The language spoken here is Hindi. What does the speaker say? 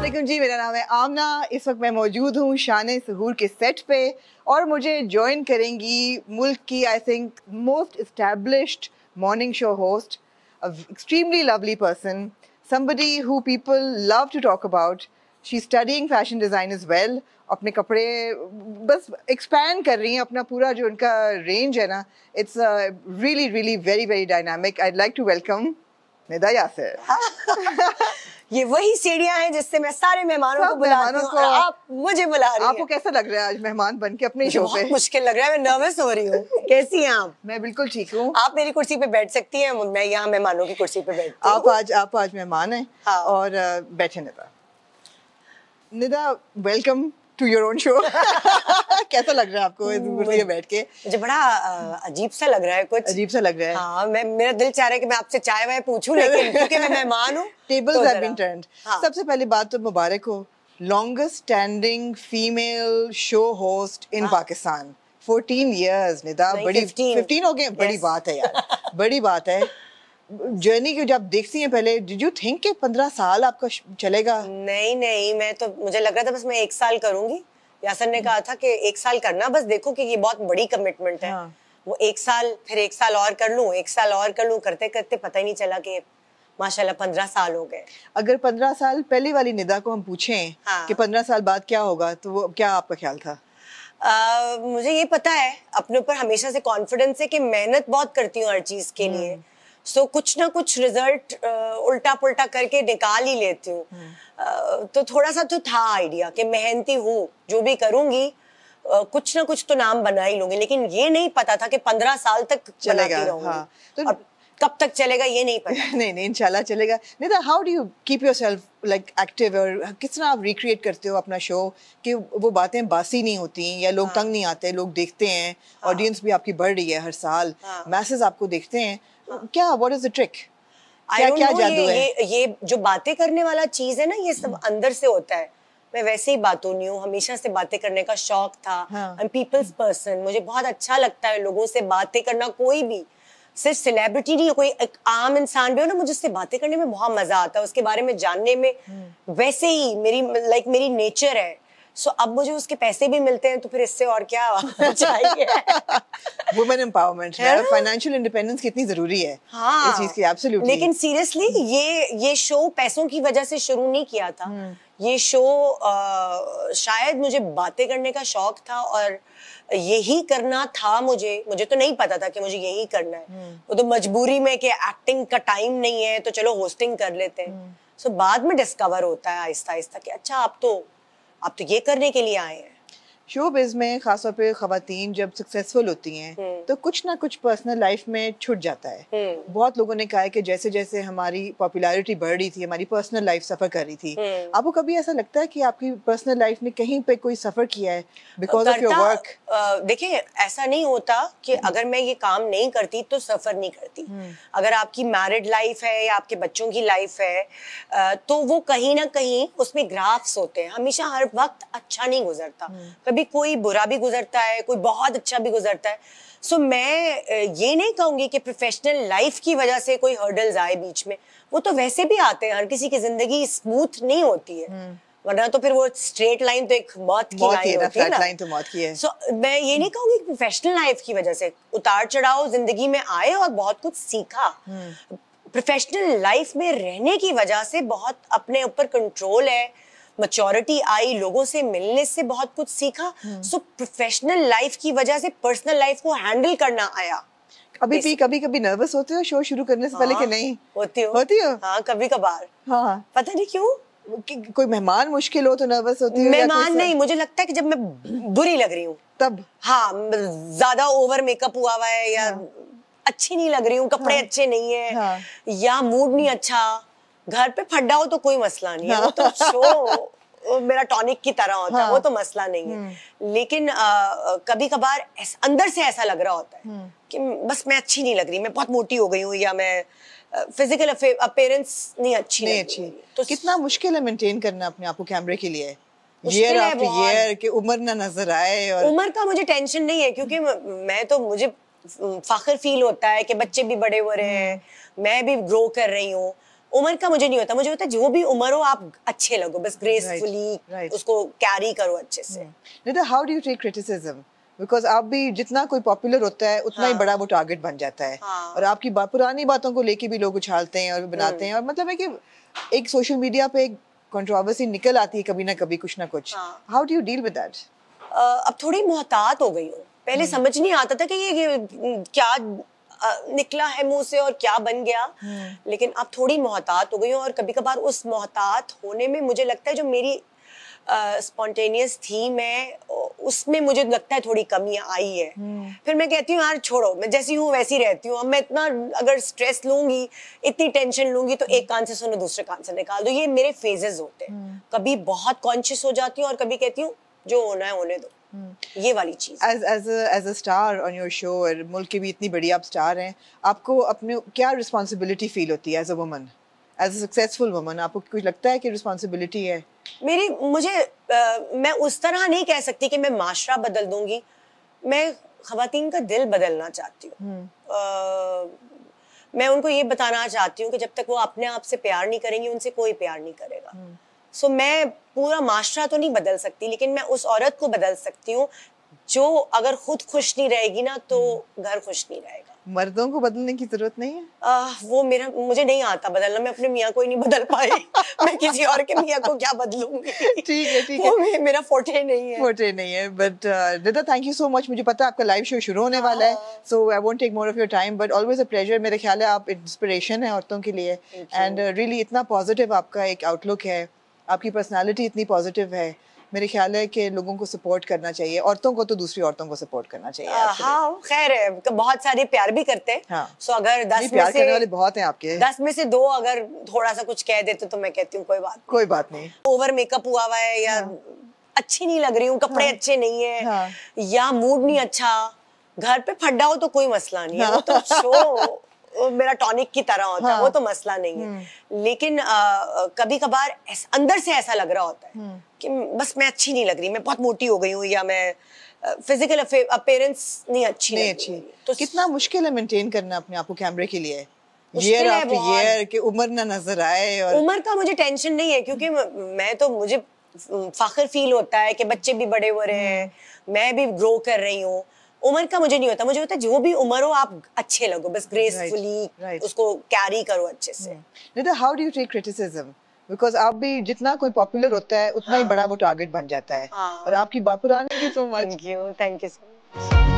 वालेकुम जी, मेरा नाम है आमना। इस वक्त मैं मौजूद हूँ शान सहूर के सेट पे और मुझे ज्वाइन करेंगी मुल्क की I think most established morning show host, extremely lovely person, somebody who people love to talk about. She's studying fashion design as well. अपने कपड़े बस एक्सपैंड कर रही हैं, अपना पूरा जो उनका रेंज है ना, it's really really very very dynamic. I'd like to welcome Nida Yasir. ये वही सीढ़ियां हैं जिससे मैं सारे मेहमानों को बुलाती हूँ और आप मुझे बुला रही हैं. आपको कैसा लग रहा है आज मेहमान बन के अपने शो पे? बहुत मुश्किल लग रहा है, मैं नर्वस हो रही हूँ. कैसी हैं आप? मैं बिल्कुल ठीक हूँ. आप मेरी कुर्सी पे बैठ सकती हैं, मैं यहाँ मेहमानों की कुर्सी पे बैठती हूँ. आप आज मेहमान हैं. हाँ. और बैठे Nida, welcome to your own show. कैसा लग रहा है आपको इस कुर्सी पे बैठ के? मुझे बड़ा अजीब सा लग रहा है. कुछ अजीब सा लग रहा है. हाँ, मेरा दिल चाह रहा है कि मैं आपसे चाय वाय पूछूं, लेकिन क्योंकि मैं मेहमान हूँ. Tables have been turned. हाँ. सबसे पहली बात तो मुबारक हो, longest standing female show host in Pakistan. 14 years Nida. बड़ी 15 हो गए. बड़ी बात है यार. बड़ी बात है. जर्नी को जब देखती हैं पहले, डिड यू थिंक कि 15 साल आपका चलेगा? नहीं, मैं तो मुझे लग रहा था बस मैं 1 साल करूंगी. यासर ने कहा था कि 1 साल करना, बस देखो कि ये बहुत बड़ी कमिटमेंट है. हाँ. वो 1 साल, फिर 1 साल और कर लूं, 1 साल और कर लूं, करते करते पता ही नहीं चला कि माशाल्लाह 15 साल हो गए. अगर 15 साल पहली वाली निदा को हम पूछें हाँ. कि 15 साल बाद क्या होगा, तो वो क्या आपका ख्याल था? मुझे ये पता है अपने ऊपर हमेशा से कॉन्फिडेंस है कि मेहनत बहुत करती हूँ हर चीज के लिए. सो कुछ ना कुछ रिजल्ट उल्टा पुल्टा करके निकाल ही लेती हूँ. तो थोड़ा सा तो था आइडिया कि मेहनती हूँ, जो भी करूंगी कुछ ना कुछ तो नाम बना ही लूंगी, लेकिन ये नहीं पता था कि 15 साल तक बनाती रहूंगी. हाँ. तो और कब तक चलेगा ये नहीं पता. नहीं इंशाल्लाह चलेगा. Nida, how do you keep yourself like active, और किस तरह आप रिक्रिएट करते हो अपना शो कि वो बातें बासी नहीं होती या लोग तंग नहीं आते, लोग देखते हैं, ऑडियंस भी आपकी बढ़ रही है हर साल, मैसेज आपको देखते हैं. क्या व्हाट इज द ट्रिक? क्या जादू है? ये जो बातें करने वाला चीज है ना, ये सब अंदर से होता है. मैं वैसे ही बातों नहीं हूँ, हमेशा से बातें करने का शौक था. I am people's person. मुझे बहुत अच्छा लगता है लोगों से बातें करना. कोई भी, सिर्फ सेलिब्रिटी नहीं, कोई एक आम इंसान भी हो ना, मुझे उससे बातें करने में बहुत मजा आता है, उसके बारे में जानने में. वैसे ही मेरी नेचर है. सो अब मुझे उसके पैसे भी मिलते हैं, तो फिर इससे और क्या चाहिए. वुमेन एम्पावरमेंट, फाइनेंशियल इंडिपेंडेंस कितनी जरूरी है. हाँ, इस चीज की एब्सोल्युटली. लेकिन सीरियसली ये शो पैसों की वजह से शुरू नहीं किया था. ये शो शायद मुझे बातें करने का शौक था और यही करना था. मुझे तो नहीं पता था कि मुझे यही करना है. वो तो मजबूरी में कि एक्टिंग का टाइम नहीं है तो चलो होस्टिंग कर लेते हैं. सो बाद में डिस्कवर होता है आहिस्ता आहिस्ता कि अच्छा आप तो ये करने के लिए आए हैं. शोबिज़ में खासतौर पे ख़वातीन जब सक्सेसफुल होती हैं तो कुछ ना कुछ पर्सनल लाइफ में छूट जाता है. बहुत लोगों ने कहा है कि जैसे जैसे हमारी पॉपुलैरिटी बढ़ रही थी, हमारी पर्सनल लाइफ सफ़र कर रही थी. आपको कभी ऐसा लगता है कि आपकी पर्सनल लाइफ ने कहीं पे कोई सफ़र किया है बिकॉज ऑफ योर वर्क? देखिए, ऐसा नहीं होता कि अगर मैं ये काम नहीं करती तो सफ़र नहीं करती. अगर आपकी मैरिड लाइफ है या आपके बच्चों की लाइफ है तो वो कहीं ना कहीं उसमें ग्राफ्स होते हैं. हमेशा हर वक्त अच्छा नहीं गुजरता. कभी कोई बुरा भी गुजरता है, कोई बहुत अच्छा भी गुजरता है. सो मैं ये नहीं कहूंगी कि प्रोफेशनल लाइफ की वजह से कोई हर्डल्स आए बीच में. वो तो वैसे भी आते हैं. हर किसी की जिंदगी स्मूथ नहीं होती है, वरना तो फिर वो स्ट्रेट लाइन तो एक मौत की लाइन होती है ना. लाइन तो मौत की है. सो मैं ये नहीं कहूंगी कि प्रोफेशनल लाइफ की वजह से उतार चढ़ाव जिंदगी में आए और बहुत कुछ सीखा. प्रोफेशनल लाइफ में रहने की वजह से बहुत अपने ऊपर कंट्रोल है, मैच्योरिटी आई, लोगों से मिलने से बहुत कुछ सीखा. सो प्रोफेशनल लाइफ की वजह से पर्सनल लाइफ को हैंडल करना आया. अभी भी कभी नर्वस होते हो शो शुरू करने से पहले कि नहीं? होती हो? हाँ, कभी कभार. हाँ, पता नहीं क्यों. कोई मेहमान मुश्किल हो तो नर्वस होती हो? मेहमान नहीं, मुझे लगता है कि जब मैं बुरी लग रही हूँ तब. हाँ, ज्यादा ओवर मेकअप हुआ हुआ है या अच्छी नहीं लग रही हूँ, कपड़े अच्छे नहीं है या मूड नहीं अच्छा. घर पे फड्डा हो तो कोई मसला नहीं है, वो तो शो मेरा टॉनिक की तरह होता है, वो तो मसला नहीं है. लेकिन कभी कभार अंदर से ऐसा लग रहा होता है कि बस मैं अच्छी नहीं लग रही, मैं बहुत मोटी हो गई हूँ या मैं फिजिकल अपीयरेंस नहीं अच्छी. तो कितना मुश्किल है मेंटेन करना अपने आप को कैमरे के लिए, ईयर आफ्टर ईयर, कि उम्र ना नजर आए. और उम्र का मुझे टेंशन नहीं है, क्योंकि मुझे फख्र फील होता है कि बच्चे भी बड़े हो रहे हैं, मैं भी ग्रो कर रही हूँ. उम्र का मुझे नहीं होता, मुझे होता है जो भी उम्र हो आप अच्छे लगो, बस ग्रेसफुली उसको कैरी करो अच्छे से। Nida, how do you take criticism? Because आप भी जितना कोई पॉपुलर होता है उतना ही बड़ा वो टारगेट बन जाता है, और आपकी पुरानी बातों को लेके भी लोग उछालते हैं और बनाते हैं, और मतलब है कि एक सोशल मीडिया पे एक कंट्रोवर्सी निकल आती है कभी ना कभी, कुछ ना कुछ। How do you deal with that? अब थोड़ी मोहतात हो गई हूँ, पहले समझ नहीं आता था कि ये क्या निकला है मुंह से और क्या बन गया, लेकिन अब थोड़ी मोहतात हो गई हूँ। और कभी कभार उस मोहतात होने में मुझे लगता है जो मेरी स्पॉन्टेनियस थी, मैं उसमें मुझे लगता है थोड़ी कमी आई है। फिर मैं कहती हूँ यार छोड़ो, मैं जैसी हूँ वैसी रहती हूँ। अब मैं इतना अगर स्ट्रेस लूंगी, इतनी टेंशन लूंगी, तो एक कान से सुनो दूसरे कान से निकाल दो। ये मेरे फेजेस होते हैं, कभी बहुत कॉन्शियस हो जाती हूँ और कभी कहती हूँ जो होना है होने दो। ये वाली चीज। As a star on your show, और मुल्क की भी इतनी बड़ी आप स्टार हैं, आपको अपने क्या रिस्पॉन्सिबिलिटी फील होती है as a woman, as a successful woman? आपको कुछ लगता है कि रिस्पॉन्सिबिलिटी है? मैं उस तरह नहीं कह सकती कि मैं माशरा बदल दूंगी, मैं खवातीन का दिल बदलना चाहती हूँ। मैं उनको ये बताना चाहती हूँ कि जब तक वो अपने आप से प्यार नहीं करेंगी, उनसे कोई प्यार नहीं करेगा। सो मैं पूरा माशरा तो नहीं बदल सकती, लेकिन मैं उस औरत को बदल सकती हूँ जो अगर खुद खुश नहीं रहेगी ना, तो घर खुश नहीं रहेगा। मर्दों को बदलने की जरूरत नहीं है? वो मुझे नहीं आता बदलना, मैं अपने मियाँ को ही नहीं बदल पाई। मैं किसी और के मियाँ को क्या बदलूंगी? ठीक है वो मेरा फोटे नहीं है। But Nida, thank you so much. मुझे पता है आपका लाइव शो शुरू होने वाला है, so I won't take more of your time, but always a pleasure. मेरे ख्याल है आप इंस्पिरेशन है औरतों के लिए, एंड रियली इतना पॉजिटिव आपका एक आउटलुक है, आपकी पर्सनालिटी इतनी पॉजिटिव है। मेरे ख्याल है कि लोगों को सपोर्ट करना चाहिए, औरतों को तो दूसरी औरतों को सपोर्ट करना चाहिए। हाँ खैर है, बहुत सारे प्यार भी करते हैं। हाँ। सो अगर 10 प्यार करने वाले बहुत हैं आपके, 10 में से 2 अगर थोड़ा सा कुछ कह देते तो मैं कहती हूँ कोई बात नहीं। ओवर मेकअप हुआ हुआ है, या अच्छी नहीं लग रही हूँ, कपड़े अच्छे नहीं है, या मूड नहीं अच्छा, घर पे फड्डा हो तो कोई मसला नहीं है, वो तो शो मेरा टॉनिक की तरह होता है, वो तो मसला नहीं है। लेकिन कभी कभार अंदर से ऐसा लग रहा होता है कि बस मैं अच्छी नहीं लग रही, मैं बहुत मोटी हो गई हूँ, या मैं फिजिकल अपीयरेंस नहीं अच्छी। तो कितना मुश्किल है मेंटेन करना अपने आप को कैमरे के लिए, ईयर आफ्टर ईयर, कि उम्र ना नजर आए? और उम्र का मुझे टेंशन नहीं है, क्योंकि मुझे फख्र फील होता है कि बच्चे भी बड़े हो रहे हैं, मैं भी ग्रो कर रही हूँ। उम्र का मुझे नहीं होता, मुझे होता है जो भी उम्र हो आप अच्छे लगो, बस ग्रेसफुली उसको कैरी करो अच्छे से। Nida, how do you take criticism? Because आप भी जितना कोई पॉपुलर होता है उतना ही बड़ा वो टारगेट बन जाता है, और आपकी पुरानी की so much. Thank you so much.